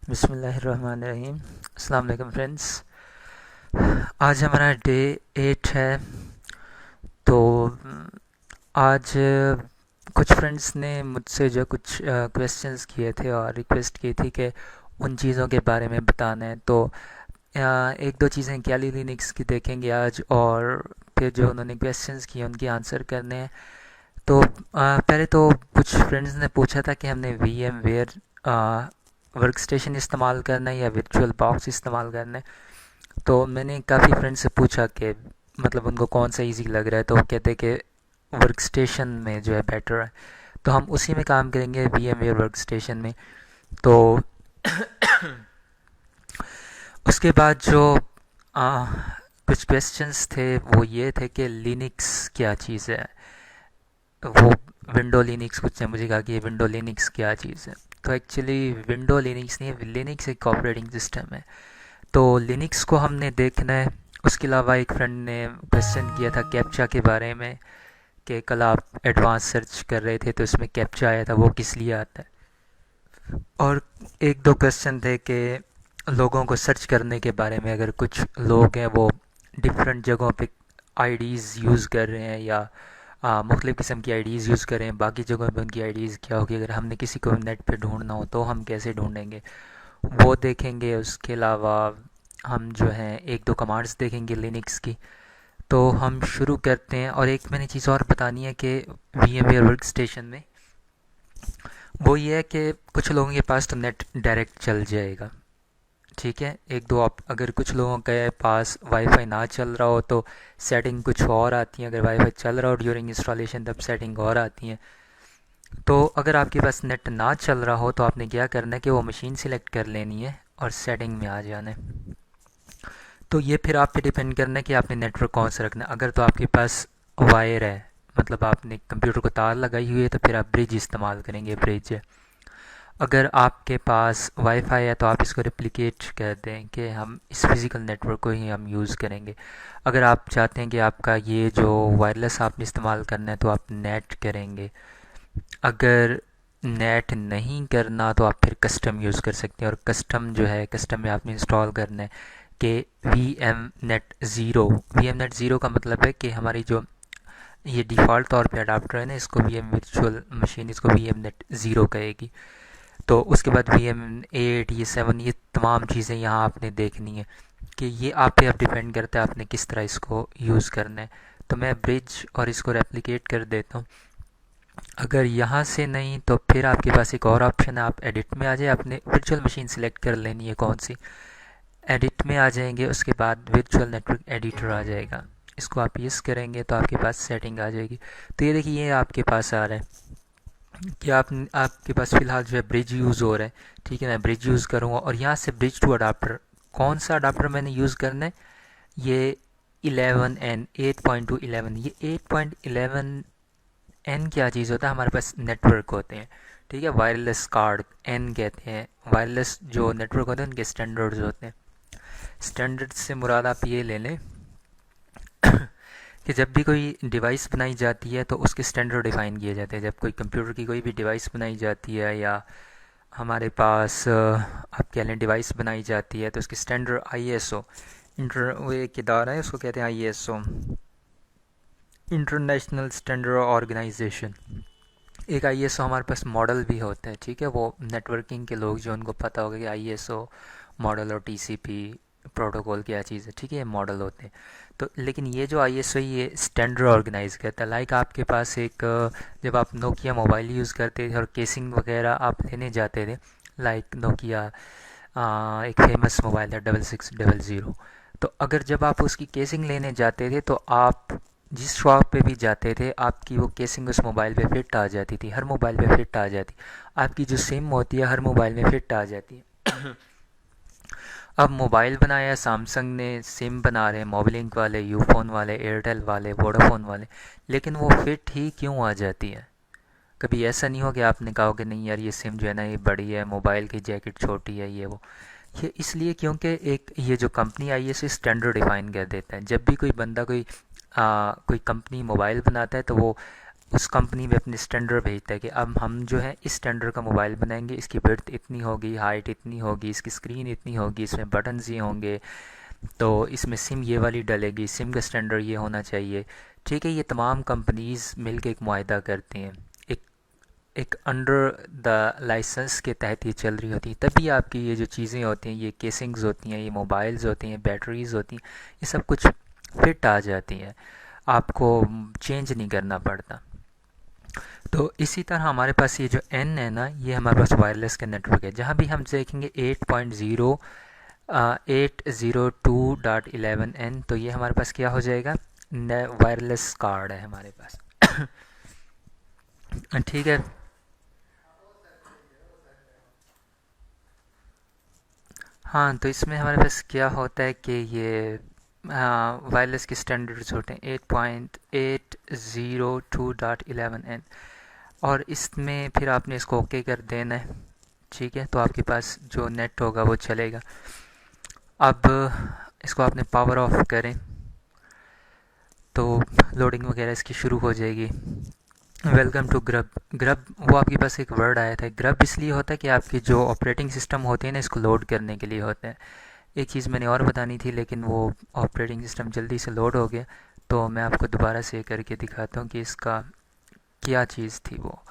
बिस्मिल्लाहिर्रहमानिर्रहीम। अस्सलाम वालेकुम फ्रेंड्स। आज हमारा डे 8 है। तो आज कुछ फ्रेंड्स ने मुझसे जो कुछ क्वेश्चंस किए थे और रिक्वेस्ट की थी कि उन चीज़ों के बारे में बताना है। तो एक दो चीज़ें गैली लिनक्स की देखेंगे आज, और फिर जो उन्होंने क्वेश्चंस किए उनके आंसर करने हैं। तो पहले तो कुछ फ्रेंड्स ने पूछा था कि हमने VMware workstation इस्तेमाल करना है या वर्चुअल बॉक्स इस्तेमाल करना है। तो मैंने काफ़ी फ्रेंड्स से पूछा कि मतलब उनको कौन सा इजी लग रहा है, तो वो कहते हैं कि वर्क स्टेशन में जो है बेटर है। तो हम उसी में काम करेंगे, VMware workstation में। तो उसके बाद जो आ, कुछ क्वेश्चंस थे वो ये थे कि लिनक्स क्या चीज़ है। वो विंडो लिनक्स कुछ ने मुझे कहा कि ये विंडो लिनक्स क्या चीज़ है। तो एक्चुअली विंडो लिनक्स नहीं है, लिनक्स एक ऑपरेटिंग सिस्टम है। तो लिनक्स को हमने देखना है। उसके अलावा एक फ्रेंड ने क्वेश्चन किया था कैप्चा के बारे में, कि कल आप एडवांस सर्च कर रहे थे तो उसमें कैप्चा आया था, वो किस लिए आता है। और एक दो क्वेश्चन थे कि लोगों को सर्च करने के बारे में, अगर कुछ लोग हैं वो डिफरेंट जगहों पे आईडीज़ यूज़ कर रहे हैं या मुख्तलिफ़ किस्म की आईडीज़ यूज़ कर रहे हैं, बाकी जगहों पे उनकी आईडीज़ क्या होगी। अगर हमने किसी को नेट पे ढूंढना हो तो हम कैसे ढूंढेंगे, वो देखेंगे। उसके अलावा हम जो हैं एक दो कमांड्स देखेंगे लिनक्स की। तो हम शुरू करते हैं। और एक मैंने चीज़ और बतानी है कि VMware workstation में वो ये है कि कुछ लोगों के पास तो नेट डायरेक्ट चल जाएगा, ठीक है। एक दो आप अगर कुछ लोगों के पास वाईफाई ना चल रहा हो तो सेटिंग कुछ और आती है। अगर वाईफाई चल रहा हो ड्यूरिंग इंस्टॉलेशन तब सेटिंग और आती है। तो अगर आपके पास नेट ना चल रहा हो तो आपने क्या करना है कि वो मशीन सिलेक्ट कर लेनी है और सेटिंग में आ जाना है। तो ये फिर आप पे डिपेंड करना है कि आपने नेटवर्क कौन सा रखना है। अगर तो आपके पास वायर है, मतलब आपने कंप्यूटर को तार लगाई हुई है, तो फिर आप ब्रिज इस्तेमाल करेंगे, ब्रिज है। अगर आपके पास वाईफाई है तो आप इसको रिप्लिकेट कर दें कि हम इस फिज़िकल नेटवर्क को ही हम यूज़ करेंगे। अगर आप चाहते हैं कि आपका ये जो वायरलेस आपने इस्तेमाल करना है तो आप नेट करेंगे। अगर नेट नहीं करना तो आप फिर कस्टम यूज़ कर सकते हैं। और कस्टम जो है, कस्टम में आपने इंस्टॉल करना है कि VMnet zero. VMnet zero का मतलब है कि हमारी जो ये डिफ़ॉल्ट तौर पे अडाप्टर है ना, इसको वी एम वर्चुअल मशीन इसको वी एम नेट ज़ीरो कहेगी। तो उसके बाद वी एम एट, ये सेवन, ये तमाम चीज़ें यहाँ आपने देखनी है कि ये आप पे अब डिपेंड करता है आपने किस तरह इसको यूज़ करना है। तो मैं ब्रिज और इसको रेप्लिकेट कर देता हूँ। अगर यहाँ से नहीं तो फिर आपके पास एक और ऑप्शन है, आप एडिट में आ जाए, आपने वर्चुअल मशीन सेलेक्ट कर लेनी है कौन सी। एडिट में आ जाएंगे, उसके बाद वर्चुअल नेटवर्क एडिटर आ जाएगा। इसको आप यूज़ करेंगे तो आपके पास सेटिंग आ जाएगी। तो ये देखिए ये आपके पास आ रहा है कि आपके पास फ़िलहाल जो है ब्रिज यूज़ हो रहा है। ठीक है, मैं ब्रिज यूज़ करूँगा और यहाँ से ब्रिज टू अडाप्टर, कौन सा अडाप्टर मैंने यूज़ करना है, ये 11N 8.211। ये 8.11 एन क्या चीज़ होता है, हमारे पास नेटवर्क होते हैं, ठीक है। वायरलेस कार्ड एन कहते हैं। वायरलेस जो नेटवर्क होते हैं उनके स्टैंडर्ड्स होते हैं। स्टैंडर्ड से मुराद आप ये ले लें कि जब भी कोई डिवाइस बनाई जाती है तो उसके स्टैंडर्ड डिफ़ाइन किए जाते हैं। जब कोई कंप्यूटर की कोई भी डिवाइस बनाई जाती है या हमारे पास आप कह लें डिवाइस बनाई जाती है तो उसकी स्टैंडर्ड आईएसओ, इंटर वो एक इदारा है उसको कहते हैं आईएसओ, इंटरनेशनल स्टैंडर्ड ऑर्गेनाइजेशन। एक आईएसओ हमारे पास मॉडल भी होता है, ठीक है। वो नेटवर्किंग के लोग जो उनको पता होगा कि आईएसओ मॉडल और टीसीपी प्रोटोकॉल क्या चीज़ है, ठीक है, ये मॉडल होते हैं। तो लेकिन ये जो आईएसओ ये स्टैंडर्ड ऑर्गेनाइज करता है। लाइक आपके पास एक जब आप नोकिया मोबाइल यूज़ करते थे और केसिंग वगैरह आप लेने जाते थे, लाइक नोकिया एक फेमस मोबाइल था 6600। तो अगर जब आप उसकी केसिंग लेने जाते थे तो आप जिस शॉप पे भी जाते थे आपकी वो केसिंग उस मोबाइल पे फिट आ जाती थी, हर मोबाइल पे फिट आ जाती। आपकी जो सिम होती है हर मोबाइल में फिट आ जाती है। अब मोबाइल बनाया सैमसंग ने, सिम बना रहे हैं मोबिलिंक वाले, यूफोन वाले, एयरटेल वाले, वोडाफोन वाले, लेकिन वो फिट ही क्यों आ जाती है। कभी ऐसा नहीं हो कि आपने कहा हो कि नहीं यार ये सिम जो है ना ये बड़ी है, मोबाइल की जैकेट छोटी है, ये वो। ये इसलिए क्योंकि एक ये जो कंपनी आई है इसे स्टैंडर्ड डिफाइन कर देता है। जब भी कोई बंदा कोई कंपनी मोबाइल बनाता है तो वो उस कंपनी में अपने स्टैंडर्ड भेजता है कि अब हम जो है इस स्टैंडर्ड का मोबाइल बनाएंगे, इसकी विड्थ इतनी होगी, हाइट इतनी होगी, इसकी स्क्रीन इतनी होगी, इसमें बटन्स ये होंगे, तो इसमें सिम ये वाली डलेगी, सिम का स्टैंडर्ड ये होना चाहिए। ठीक है, ये तमाम कंपनीज़ मिलकर एक मुआहदा करती हैं, एक एक अंडर द लाइसेंस के तहत ये चल रही होती है। तभी आपकी ये जो चीज़ें होती हैं, ये केसिंग्स होती हैं, ये मोबाइल्स होती हैं, बैटरीज़ होती हैं, ये सब कुछ फिट आ जाती हैं, आपको चेंज नहीं करना पड़ता। तो इसी तरह हमारे पास ये जो एन है ना, ये हमारे पास वायरलेस का नेटवर्क है। जहाँ भी हम देखेंगे 8.0.2.11n, तो ये हमारे पास क्या हो जाएगा, वायरलेस कार्ड है हमारे पास। ठीक है। हाँ, तो इसमें हमारे पास क्या होता है कि ये वायरलेस के स्टैंडर्ड्स होते हैं 8.802.11n, और इसमें फिर आपने इसको ओके कर देना है। ठीक है, तो आपके पास जो नेट होगा वो चलेगा। अब इसको आपने पावर ऑफ करें तो लोडिंग वगैरह इसकी शुरू हो जाएगी। Welcome to grub. ग्रब वो आपके पास एक वर्ड आया था। ग्रब इसलिए होता है कि आपके जो ऑपरेटिंग सिस्टम होते हैं ना, इसको लोड करने के लिए होते हैं। एक चीज़ मैंने और बतानी थी, लेकिन वो ऑपरेटिंग सिस्टम जल्दी से लोड हो गया, तो मैं आपको दोबारा से करके दिखाता हूँ कि इसका क्या चीज़ थी वो।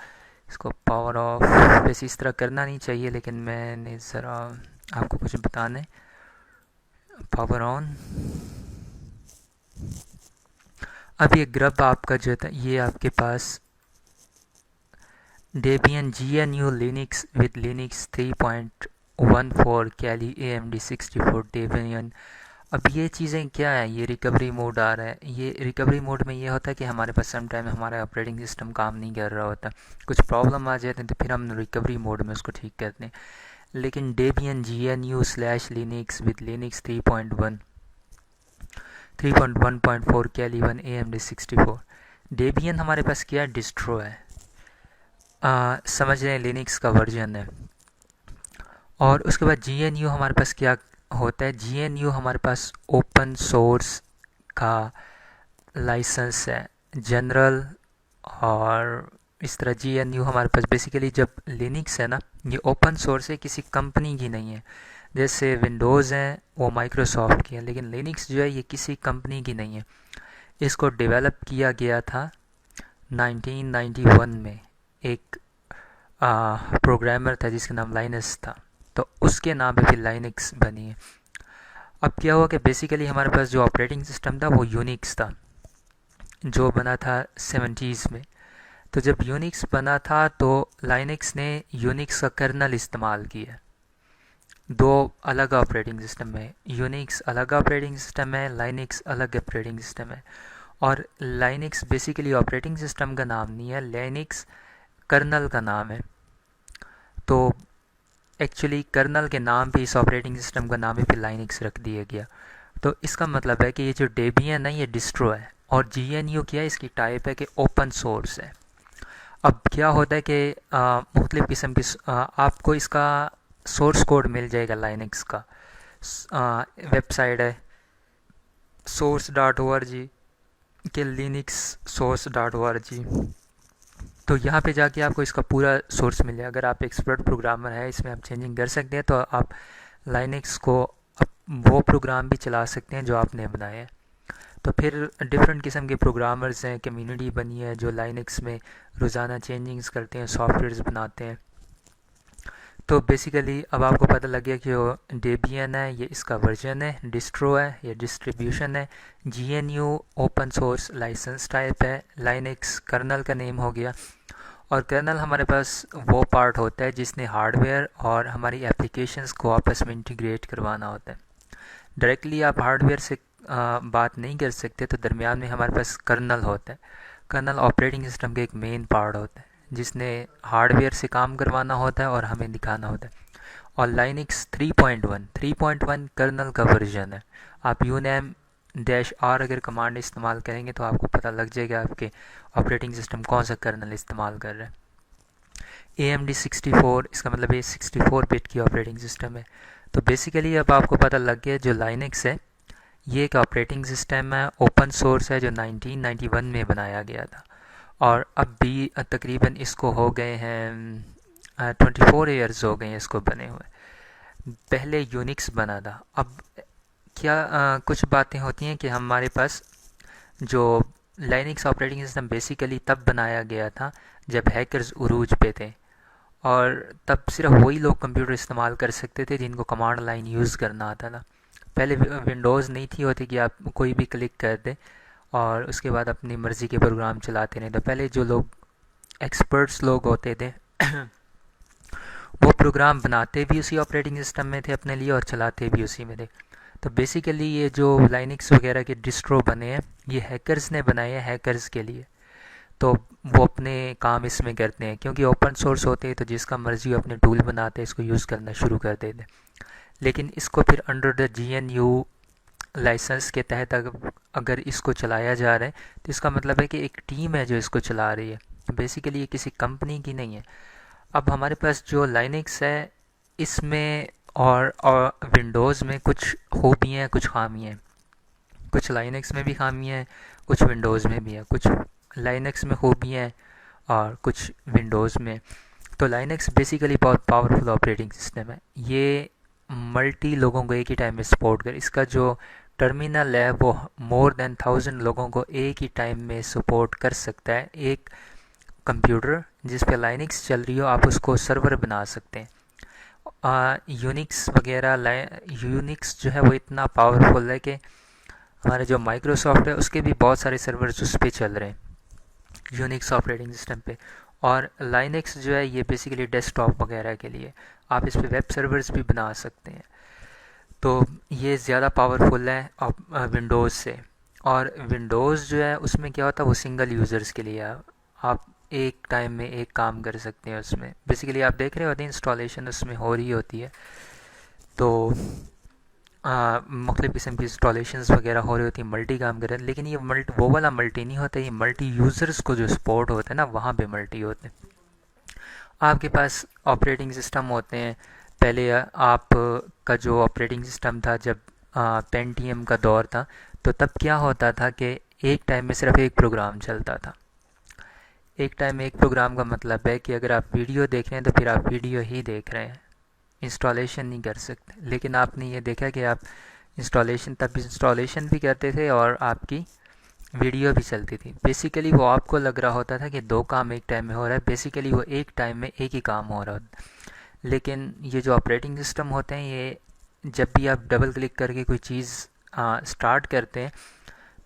इसको पावर ऑफ वैसे इस तरह करना नहीं चाहिए, लेकिन मैंने ज़रा आपको कुछ बताना है। Power on. अब ये ग्रब आपका जो था, ये आपके पास Debian GNU Linux with Linux 3.14 Kali AMD 64 Debian. अब ये चीज़ें क्या है, ये रिकवरी मोड आ रहा है। ये रिकवरी मोड में ये होता है कि हमारे पास सम टाइम हमारा ऑपरेटिंग सिस्टम काम नहीं कर रहा होता, कुछ प्रॉब्लम आ जाते हैं, तो फिर हम रिकवरी मोड में उसको ठीक करते हैं। लेकिन डेबियन GNU/लिनक्स with Linux 3.1.4 Kali 1 AMD 64। Debian हमारे पास क्या डिस्ट्रो है, समझ रहे हैं, लिनक्स का वर्जन है। और उसके बाद GNU हमारे पास क्या होता है, GNU हमारे पास ओपन सोर्स का लाइसेंस है, जनरल। और इस तरह GNU हमारे पास बेसिकली, जब लिनक्स है ना, ये ओपन सोर्स है, किसी कंपनी की नहीं है। जैसे विंडोज़ हैं वो माइक्रोसॉफ्ट की है, लेकिन लिनक्स जो है ये किसी कंपनी की नहीं है। इसको डेवलप किया गया था 1991 में। एक प्रोग्रामर था जिसका नाम लाइनस था, तो उसके नाम पे फिर लाइनक्स बनी है। अब क्या हुआ कि बेसिकली हमारे पास जो ऑपरेटिंग सिस्टम था वो यूनिक्स था, जो बना था 70s में। तो जब यूनिक्स बना था तो लाइनक्स ने यूनिक्स का कर्नल इस्तेमाल किया। दो अलग ऑपरेटिंग सिस्टम है, यूनिक्स अलग ऑपरेटिंग सिस्टम है, लाइनक्स अलग ऑपरेटिंग सिस्टम है। और लाइनक्स बेसिकली ऑपरेटिंग सिस्टम का नाम नहीं है, लाइनक्स कर्नल का नाम है। तो एक्चुअली कर्नल के नाम पे इस ऑपरेटिंग सिस्टम का नाम ही फिर लाइनक्स रख दिया गया। तो इसका मतलब है कि ये जो डेबियन है ये डिस्ट्रो है, और GNU क्या है, इसकी टाइप है कि ओपन सोर्स है। अब क्या होता है कि मुख्तलिफ़ किस्म की आपको इसका सोर्स कोड मिल जाएगा। लाइनक्स का वेबसाइट है source.org के लिनक्स source.org। तो यहाँ पे जाके आपको इसका पूरा सोर्स मिल जाएगा। अगर आप एक्सपर्ट प्रोग्रामर है, इसमें आप चेंजिंग कर सकते हैं, तो आप लाइनक्स को वो प्रोग्राम भी चला सकते हैं जो आपने बनाए हैं। तो फिर डिफरेंट किस्म के प्रोग्रामर्स हैं, कम्युनिटी बनी है जो लाइनक्स में रोज़ाना चेंजिंग्स करते हैं, सॉफ्टवेयर्स बनाते हैं। तो बेसिकली अब आपको पता लग गया कि वो डेबियन है, ये इसका वर्जन है, डिस्ट्रो है, ये डिस्ट्रीब्यूशन है। GNU open source license type है, लाइनक्स कर्नल का नेम हो गया। और कर्नल हमारे पास वो पार्ट होता है जिसने हार्डवेयर और हमारी एप्लीकेशंस को आपस में इंटीग्रेट करवाना होता है। डायरेक्टली आप हार्डवेयर से बात नहीं कर सकते, तो दरमियान में हमारे पास कर्नल होता है। कर्नल ऑपरेटिंग सिस्टम का एक मेन पार्ट होता है जिसने हार्डवेयर से काम करवाना होता है और हमें दिखाना होता है। और लाइनक्स 3.1 कर्नल का वर्जन है। आप uname-r अगर कमांड इस्तेमाल करेंगे तो आपको पता लग जाएगा आपके ऑपरेटिंग सिस्टम कौन सा कर्नल इस्तेमाल कर रहा है। AMD 64, इसका मतलब ये 64 बिट की ऑपरेटिंग सिस्टम है। तो बेसिकली अब आपको पता लग गया जो लाइनक्स है ये एक ऑपरेटिंग सिस्टम है, ओपन सोर्स है, जो 1991 में बनाया गया था। और अब भी तकरीबन इसको हो गए हैं 24 ईयर्स हो गए हैं इसको बने हुए। पहले यूनिक्स बना था। अब क्या कुछ बातें होती हैं कि हमारे पास जो लाइनक्स ऑपरेटिंग सिस्टम बेसिकली तब बनाया गया था जब हैकर्स उरूज पे थे, और तब सिर्फ वही लोग कंप्यूटर इस्तेमाल कर सकते थे जिनको कमांड लाइन यूज़ करना आता था। पहले विंडोज़ नहीं थी होती कि आप कोई भी क्लिक कर दें और उसके बाद अपनी मर्ज़ी के प्रोग्राम चलाते नहीं। तो पहले जो लोग एक्सपर्ट्स लोग होते थे वो प्रोग्राम बनाते भी उसी ऑपरेटिंग सिस्टम में थे अपने लिए और चलाते भी उसी में थे। तो बेसिकली ये जो लाइनक्स वगैरह के डिस्ट्रो बने हैं ये हैकर्स ने बनाए हैं हैकर्स के लिए। तो वो अपने काम इसमें करते हैं क्योंकि ओपन सोर्स होते हैं, तो जिसका मर्जी अपने टूल बनाते हैं इसको यूज़ करना शुरू कर देते हैं। लेकिन इसको फिर अंडर द GNU लाइसेंस के तहत अगर इसको चलाया जा रहा है तो इसका मतलब है कि एक टीम है जो इसको चला रही है, बेसिकली ये किसी कंपनी की नहीं है। अब हमारे पास जो लाइनक्स है इसमें और विंडोज़ में कुछ खूबियाँ हैं कुछ खामियाँ हैं। कुछ लाइनक्स में भी खामियाँ हैं, कुछ विंडोज़ में भी है। कुछ लाइनक्स में खूबियाँ हैं और कुछ विंडोज़ में। तो लाइनक्स बेसिकली बहुत पावरफुल ऑपरेटिंग सिस्टम है। ये मल्टी लोगों को एक ही टाइम में सपोर्ट कर, इसका जो टर्मिनल है वो मोर देन 1000 लोगों को एक ही टाइम में सपोर्ट कर सकता है। एक कंप्यूटर जिस पे लाइनक्स चल रही हो आप उसको सर्वर बना सकते हैं। यूनिक्स वगैरह यूनिक्स जो है वो इतना पावरफुल है कि हमारे जो माइक्रोसॉफ्ट है उसके भी बहुत सारे सर्वर्स उस पर चल रहे हैं यूनिक्स ऑपरेटिंग सिस्टम पे। और लाइनक्स जो है ये बेसिकली डेस्कटॉप वगैरह के लिए, आप इस पे वेब सर्वर्स भी बना सकते हैं। तो ये ज़्यादा पावरफुल है विंडोज़ से। और विंडोज़ जो है उसमें क्या होता है वो सिंगल यूज़र्स के लिए है। आप एक टाइम में एक काम कर सकते हैं उसमें। बेसिकली आप देख रहे होते हैं इंस्टॉलेशन उसमें हो रही होती है, तो मुख्तलिफ़ किस्म की इंस्टॉलेशंस वगैरह हो रही होती हैं, मल्टी काम कर रहे हैं। लेकिन ये वो वाला मल्टी नहीं होता, ये मल्टी यूज़र्स को जो सपोर्ट होता है ना वहाँ पे मल्टी होते हैं। आपके पास ऑपरेटिंग सिस्टम होते हैं। पहले आप का जो ऑपरेटिंग सिस्टम था जब पेंटियम का दौर था, तो तब क्या होता था कि एक टाइम में सिर्फ एक प्रोग्राम चलता था। एक टाइम में एक प्रोग्राम का मतलब है कि अगर आप वीडियो देख रहे हैं तो फिर आप वीडियो ही देख रहे हैं, इंस्टॉलेशन नहीं कर सकते। लेकिन आपने ये देखा कि आप तब इंस्टॉलेशन भी करते थे और आपकी वीडियो भी चलती थी। बेसिकली वो आपको लग रहा होता था कि दो काम एक टाइम में हो रहा है, बेसिकली वो एक टाइम में एक ही काम हो रहा होता है। लेकिन ये जो ऑपरेटिंग सिस्टम होते हैं ये जब भी आप डबल क्लिक करके कोई चीज़ स्टार्ट करते हैं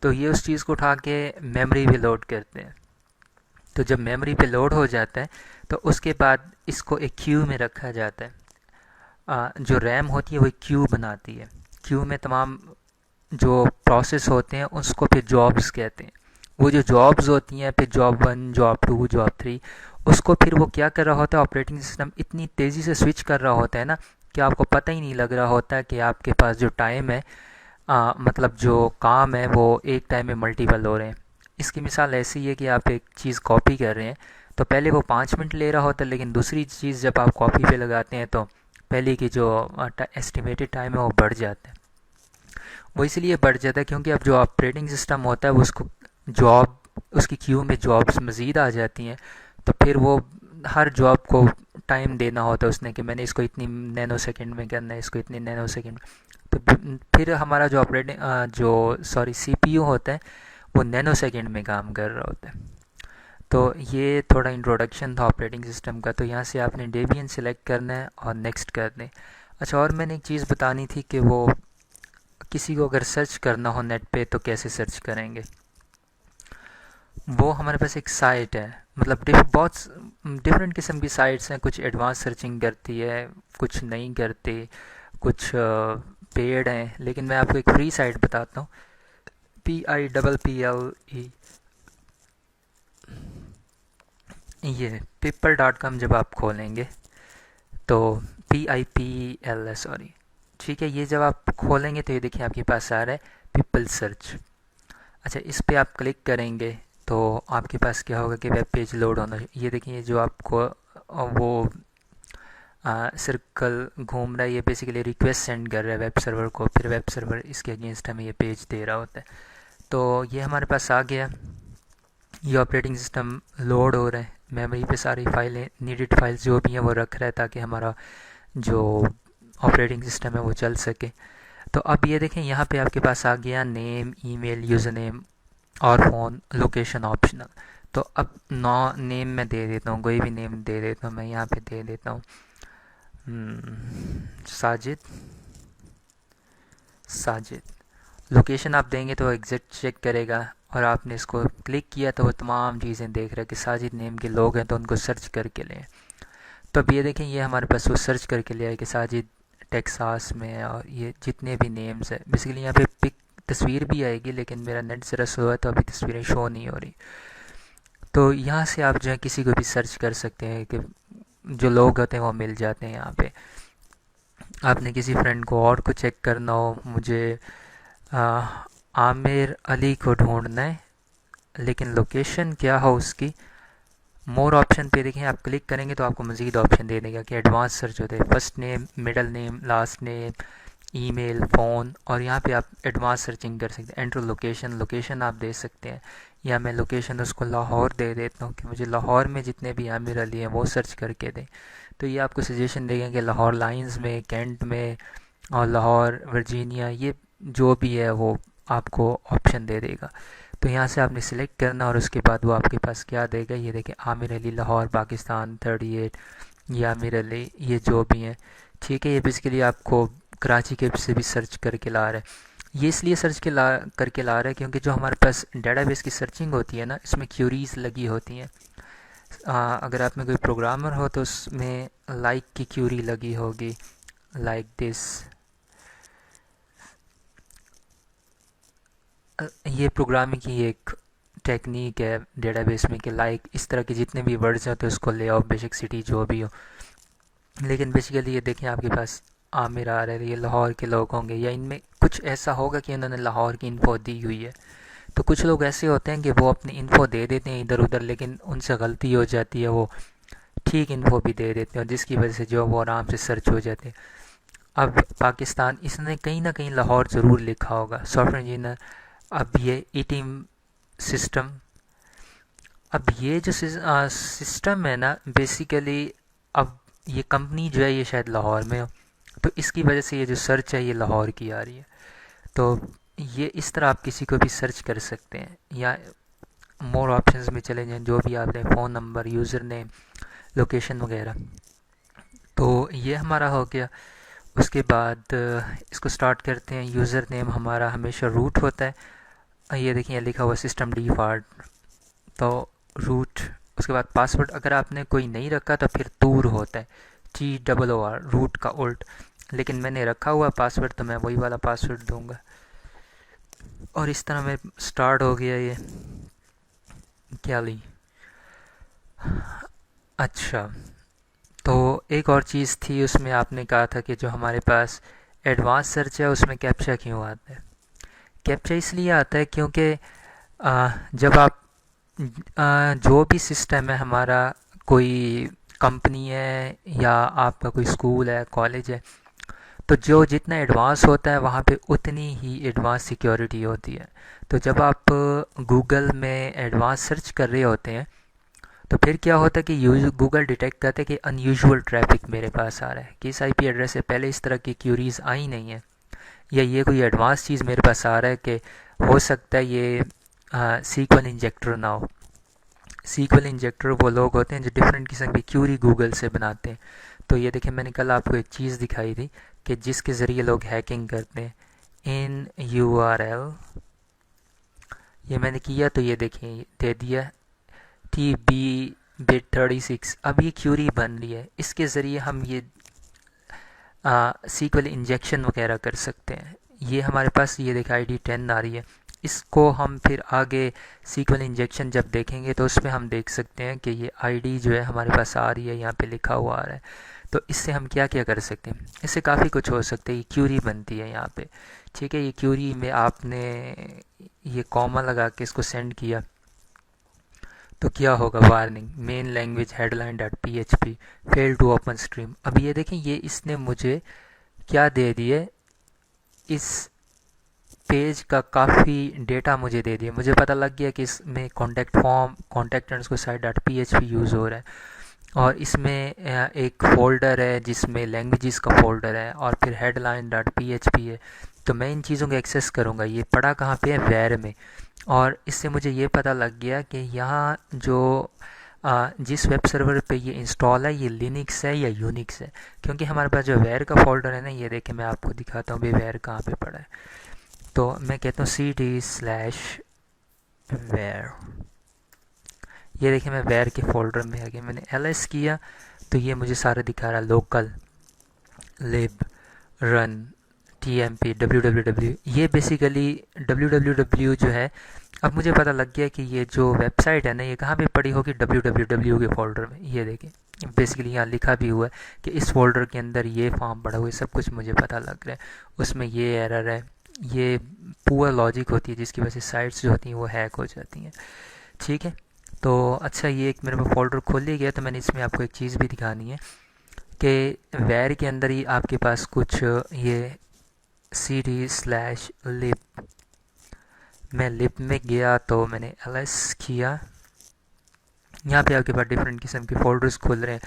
तो ये उस चीज़ को उठा के मेमोरी पे लोड करते हैं। तो जब मेमोरी पे लोड हो जाता है तो उसके बाद इसको एक क्यू में रखा जाता है। जो रैम होती है वो क्यू बनाती है। क्यू में तमाम जो प्रोसेस होते हैं उसको फिर जॉब्स कहते हैं। वो जो जॉब्स होती हैं फिर जॉब 1 जॉब 2 जॉब 3, उसको फिर वो क्या कर रहा होता है ऑपरेटिंग सिस्टम इतनी तेज़ी से स्विच कर रहा होता है ना कि आपको पता ही नहीं लग रहा होता है कि आपके पास जो टाइम है मतलब जो काम है वो एक टाइम में मल्टीपल हो रहे हैं। इसकी मिसाल ऐसी है कि आप एक चीज़ कॉपी कर रहे हैं तो पहले वो 5 मिनट ले रहा होता है, लेकिन दूसरी चीज़ जब आप कॉपी पे लगाते हैं तो पहले की जो एस्टिमेटेड टाइम है वो बढ़ जाता है। वो इसलिए बढ़ जाता है क्योंकि अब जो ऑपरेटिंग सिस्टम होता है वो उसको जॉब उसकी क्यू में जॉब्स मज़ीद आ जाती हैं, तो फिर वो हर जॉब को टाइम देना होता है उसने कि मैंने इसको इतनी नैनो सेकंड में करना है, इसको इतनी नैनो सेकंड में। तो फिर हमारा जो सीपीयू होता है वो नैनो सेकंड में काम कर रहा होता है। तो ये थोड़ा इंट्रोडक्शन था ऑपरेटिंग सिस्टम का। तो यहाँ से आपने डेबियन सेलेक्ट करना है और नेक्स्ट कर दें। अच्छा, और मैंने एक चीज़ बतानी थी कि वो किसी को अगर सर्च करना हो नेट पे तो कैसे सर्च करेंगे। वो हमारे पास एक साइट है, मतलब बहुत डिफरेंट किस्म की साइट्स हैं। कुछ एडवांस सर्चिंग करती है, कुछ नहीं करती, कुछ पेड हैं। लेकिन मैं आपको एक फ्री साइट बताता हूँ, PIPPLE, ये people.com जब आप खोलेंगे तो PIPL सॉरी, ठीक है। ये जब आप खोलेंगे तो ये देखिए आपके पास आ रहा है पीपल सर्च। अच्छा, इस पर आप क्लिक करेंगे तो आपके पास क्या होगा कि वेब पेज लोड होना। ये देखिए जो आपको वो सर्कल घूम रहा है, ये बेसिकली रिक्वेस्ट सेंड कर रहा है वेब सर्वर को, फिर वेब सर्वर इसके अगेंस्ट हमें ये पेज दे रहा होता है। तो ये हमारे पास आ गया। ये ऑपरेटिंग सिस्टम लोड हो रहा है, मेमोरी पे सारी फाइलें, नीडेड फाइल्स जो भी हैं वो रख रहा है ताकि हमारा जो ऑपरेटिंग सिस्टम है वो चल सके। तो अब ये देखें यहाँ पे आपके पास आ गया नेम, ईमेल, यूज़र नेम और फ़ोन, लोकेशन ऑप्शनल। तो अब नौ नेम मैं दे देता हूँ, कोई भी नेम दे देता हूँ, मैं यहाँ पे दे देता हूँ साजिद। साजिद लोकेशन आप देंगे तो एग्जैक्ट चेक करेगा, और आपने इसको क्लिक किया तो वो तमाम चीज़ें देख रहा है कि साजिद नेम के लोग हैं तो उनको सर्च करके लें। तो अब ये देखें, ये हमारे पास वो सर्च करके लिया है कि साजिद टेक्सास में है, और ये जितने भी नेम्स हैं बेसिकली यहाँ पे पिक तस्वीर भी आएगी, लेकिन मेरा नेट ज़रा स्लो है तो अभी तस्वीरें शो नहीं हो रही। तो यहाँ से आप जो है किसी को भी सर्च कर सकते हैं कि जो लोग होते हैं वो मिल जाते हैं यहाँ पे। आपने किसी फ्रेंड को और को चेक करना हो, मुझे आ, आमिर अली को ढूंढना है, लेकिन लोकेशन क्या हो उसकी, मोर ऑप्शन पे देखें, आप क्लिक करेंगे तो आपको मज़ीद ऑप्शन दे देगा कि एडवांस सर्च होते हैं, first name, middle name, last name, email, phone, और यहाँ पे आप एडवांस सर्चिंग कर सकते हैं। एंटर लोकेशन, लोकेशन आप दे सकते हैं, या मैं लोकेशन उसको लाहौर दे देता हूँ कि मुझे लाहौर में जितने भी आमिर अली हैं वो सर्च करके दें। तो ये आपको सजेशन देगा कि लाहौर लाइंस में, कैंट में, और लाहौर वर्जीनिया, ये जो भी है वो आपको ऑप्शन दे देगा। तो यहाँ से आपने सिलेक्ट करना, और उसके बाद वो आपके पास क्या देगा, ये देखें आमिर अली लाहौर पाकिस्तान 38, ये आमिर अली, ये जो भी हैं। ठीक है, ये बेसिकली आपको कराची के से भी सर्च करके ला रहा है। ये इसलिए सर्च के ला करके ला रहा है क्योंकि जो हमारे पास डेटाबेस की सर्चिंग होती है ना, इसमें क्यूरीज लगी होती हैं। अगर आप में कोई प्रोग्रामर हो तो उसमें लाइक की क्यूरी लगी होगी, लाइक दिस। ये प्रोग्रामिंग की एक टेक्निक है डेटाबेस में कि लाइक इस तरह के जितने भी वर्ड्स होते हैं उसको ले आओ, बेसिक सिटी जो भी हो। लेकिन बेसिकली ये देखें आपके पास आमिर आ रहे हैं, ये लाहौर के लोग होंगे, या इनमें कुछ ऐसा होगा कि उन्होंने लाहौर की इन्फो दी हुई है। तो कुछ लोग ऐसे होते हैं कि वो अपनी इन्फो दे देते हैं इधर उधर, लेकिन उनसे गलती हो जाती है, वो ठीक इन्फो भी दे देते हैं, और जिसकी वजह से जो वो आराम से सर्च हो जाते हैं। अब पाकिस्तान, इसने कहीं ना कहीं लाहौर ज़रूर लिखा होगा, सॉफ्टवेयर इंजीनियर। अब ये ई टीम सिस्टम, अब ये जो सिस्टम है ना बेसिकली, अब ये कंपनी जो है ये शायद लाहौर में हो, तो इसकी वजह से ये जो सर्च है ये लाहौर की आ रही है। तो ये इस तरह आप किसी को भी सर्च कर सकते हैं, या मोर ऑप्शंस में चले जाएं, जो भी आप दें, phone number, user name, location वगैरह। तो ये हमारा हो गया। उसके बाद इसको स्टार्ट करते हैं। यूज़र नेम हमारा हमेशा रूट होता है, ये देखिए लिखा हुआ सिस्टम डिफ़ॉल्ट, तो रूट। उसके बाद पासवर्ड अगर आपने कोई नहीं रखा तो फिर टूर होता है, TOOR, रूट का उल्ट। लेकिन मैंने रखा हुआ पासवर्ड तो मैं वही वाला पासवर्ड दूंगा। और इस तरह में स्टार्ट हो गया ये क्या ली। अच्छा, तो एक और चीज़ थी, उसमें आपने कहा था कि जो हमारे पास एडवांस सर्च है उसमें कैप्चा क्यों आता है। कैप्चा इसलिए आता है क्योंकि जब आप जो भी सिस्टम है हमारा, कोई कंपनी है या आपका कोई स्कूल है, कॉलेज है, तो जो जितना एडवांस होता है वहाँ पे उतनी ही एडवांस सिक्योरिटी होती है। तो जब आप गूगल में एडवांस सर्च कर रहे होते हैं तो फिर क्या होता है कि गूगल डिटेक्ट करता है कि अनयूजुअल ट्रैफिक मेरे पास आ रहा है, कि इस आईपी एड्रेस से पहले इस तरह की क्यूरीज आई नहीं है, या ये कोई एडवांस चीज़ मेरे पास आ रहा है कि हो सकता है ये सीक्वल इंजेक्टर ना हो। सीक्वल इंजेक्टर वो लोग होते हैं जो डिफरेंट किस्म की क्यूरी गूगल से बनाते हैं। तो ये देखें, मैंने कल आपको एक चीज़ दिखाई थी कि जिसके ज़रिए लोग हैकिंग करते हैं, इन URL, ये मैंने किया तो ये देखें दे दिया TB-bit36। अब ये क्यूरी बन रही है, इसके ज़रिए हम ये सीक्वल इंजेक्शन वगैरह कर सकते हैं। ये हमारे पास ये देखा ID 10 आ रही है, इसको हम फिर आगे सीक्वल इंजेक्शन जब देखेंगे तो उसमें हम देख सकते हैं कि ये ID जो है हमारे पास आ रही है, यहाँ पे लिखा हुआ आ रहा है। तो इससे हम क्या क्या कर सकते हैं, इससे काफ़ी कुछ हो सकता है। ये क्यूरी बनती है यहाँ पे, ठीक है। ये क्यूरी में आपने ये कॉमा लगा के इसको सेंड किया तो क्या होगा, warning, main language headline dot PHP fail to open stream. अब ये देखें, ये इसने मुझे क्या दे दिए, इस पेज का काफ़ी डेटा मुझे दे दिया। मुझे पता लग गया कि इसमें contact form, contact underscore site dot PHP use हो रहा है, और इसमें एक फ़ोल्डर है जिसमें लैंग्वेजेस का फ़ोल्डर है, और फिर हेडलाइन डॉट PHP है। तो मैं इन चीज़ों को एक्सेस करूँगा। ये पड़ा कहाँ पे है? वेर में। और इससे मुझे ये पता लग गया कि यहाँ जो जिस वेब सर्वर पे ये इंस्टॉल है, ये लिनक्स है या यूनिक्स है। क्योंकि हमारे पास जो वेर का फोल्डर है ना, ये देखें मैं आपको दिखाता हूँ भी वेर कहाँ पे पड़ा है। तो मैं कहता हूँ cd/var। ये देखिए मैं वेर के फोल्डर में आ गया, मैंने ls किया तो ये मुझे सारा दिखा रहा है, लोकल लिब रन tmp www। ये बेसिकली www जो है, अब मुझे पता लग गया कि ये जो वेबसाइट है ना, ये कहाँ पे पड़ी होगी? www के फोल्डर में। ये देखें बेसिकली यहाँ लिखा भी हुआ है कि इस फोल्डर के अंदर ये फॉर्म पड़ा हुआ है, सब कुछ मुझे पता लग रहा है। उसमें ये एरर है, ये पुअर लॉजिक होती है जिसकी वजह से साइट्स जो होती हैं वो हैक हो जाती हैं। ठीक है, तो अच्छा ये एक मेरे को फोल्डर खोल लिया गया। तो मैंने इसमें आपको एक चीज़ भी दिखानी है कि वेर के अंदर ही आपके पास कुछ ये cd/lib, मैं लिब में गया तो मैंने ls किया। यहाँ पे आपके पास डिफरेंट किस्म के फ़ोल्डर्स खुल रहे हैं।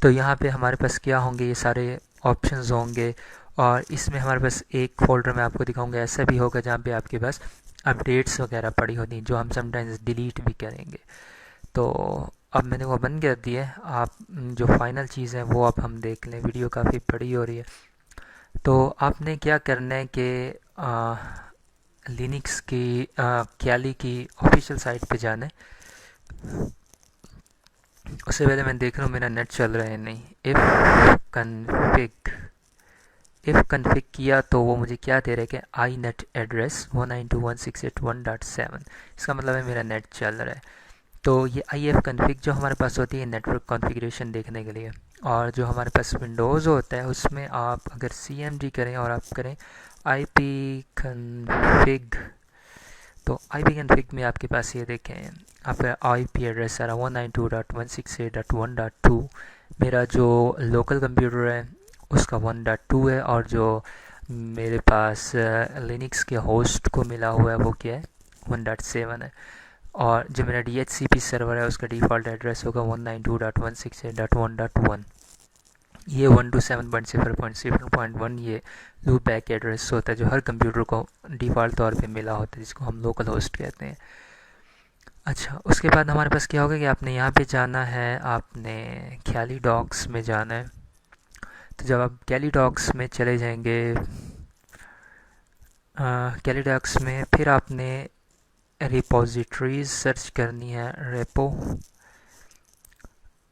तो यहाँ पे हमारे पास क्या होंगे? ये सारे ऑप्शंस होंगे, और इसमें हमारे पास एक फ़ोल्डर मैं आपको दिखाऊंगा ऐसा भी होगा जहाँ पे आपके पास अपडेट्स वगैरह पड़ी होती, जो हम समटाइम्स डिलीट भी करेंगे। तो अब मैंने वो बंद कर दिया है। आप जो फाइनल चीज़ है वो अब हम देख लें। वीडियो काफ़ी बड़ी हो रही है। तो आपने क्या करना है कि लिनक्स की कैली की ऑफिशियल साइट पे जाना है। उससे पहले मैं देख रहा हूँ मेरा नेट चल रहा है नहीं। इफ़ कन्फिग किया तो वो मुझे क्या दे रहा है कि आई नेट एड्रेस 192.168.1.7। इसका मतलब है मेरा नेट चल रहा है। तो ये IF कन्फिग जो हमारे पास होती है नेटवर्क कॉन्फ़िगरेशन देखने के लिए, और जो हमारे पास विंडोज़ होता है उसमें आप अगर CMD करें और आप करें IP कन्फिग, तो IP कन्फिग में आपके पास ये देखें आपका IP एड्रेस आ रहा 192.168.1.2। मेरा जो लोकल कंप्यूटर है उसका 1.2 है, और जो मेरे पास लिनक्स के होस्ट को मिला हुआ है वो क्या है? 1.7 है। और जो मेरा DHCP सर्वर है उसका डिफ़ॉल्ट एड्रेस होगा 192.168.1.1। ये 127.0.0.1 ये लूप बैक एड्रेस होता है जो हर कंप्यूटर को डिफ़ॉल्ट तौर पे मिला होता है, जिसको हम लोकल होस्ट कहते हैं। अच्छा, उसके बाद हमारे पास क्या होगा कि आपने यहाँ पे जाना है, आपने कैली डॉक्स में जाना है। तो जब आप कैली डॉक्स में चले जाएंगे, कैली डॉक्स में फिर आपने रिपोजिटरीज सर्च करनी है, रेपो।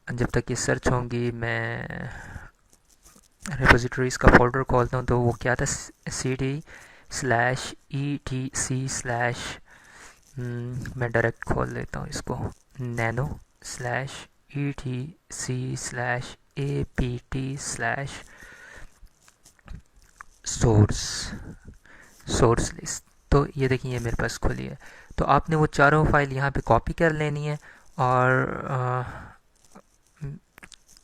जब तक ये सर्च होंगी मैं रिपोजिटरीज़ का फोल्डर खोलता हूँ। तो वो क्या था? cd/etc/ मैं डायरेक्ट खोल लेता हूँ इसको, nano/etc/apt/source लिस्ट। तो ये देखिए ये मेरे पास खुली है। तो आपने वो चारों फाइल यहाँ पे कॉपी कर लेनी है, और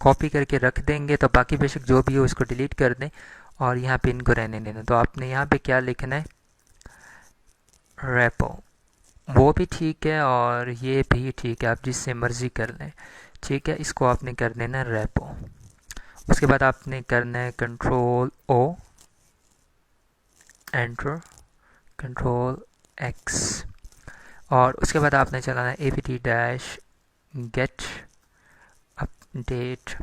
कॉपी करके रख देंगे। तो बाकी बेशक जो भी हो इसको डिलीट कर दें और यहाँ पे इनको रहने देना। तो आपने यहाँ पे क्या लिखना है? रेपो। वो भी ठीक है और ये भी ठीक है, आप जिससे मर्ज़ी कर लें। ठीक है, इसको आपने कर देना रेपो। उसके बाद आपने करना है Ctrl+O, एंटर, Ctrl+X, और उसके बाद आपने चलाना है apt-get अपडेट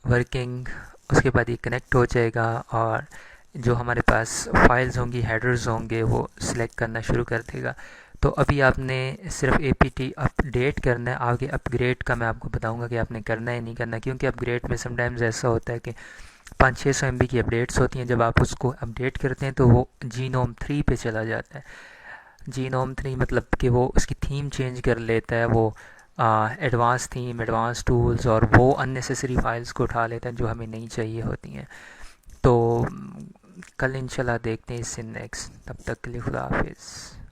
वर्किंग। उसके बाद ये कनेक्ट हो जाएगा, और जो हमारे पास फाइल्स होंगी, हेडर्स होंगे, वो सिलेक्ट करना शुरू कर देगा। तो अभी आपने सिर्फ apt अपडेट करना है। आगे अपग्रेड का मैं आपको बताऊंगा कि आपने करना है नहीं करना, क्योंकि अपग्रेड में समटाइम्स ऐसा होता है कि 500-600 MB की अपडेट्स होती हैं। जब आप उसको अपडेट करते हैं तो वो जीनोम 3 पे चला जाता है। जीनोम 3 मतलब कि वो उसकी थीम चेंज कर लेता है, वो एडवांस थीम, एडवांस टूल्स, और वो अननेसेसरी फाइल्स को उठा लेता है जो हमें नहीं चाहिए होती हैं। तो कल इंशाल्लाह देखते हैं इससे नेक्स्ट। तब तक के लिए खुदा हाफिज़।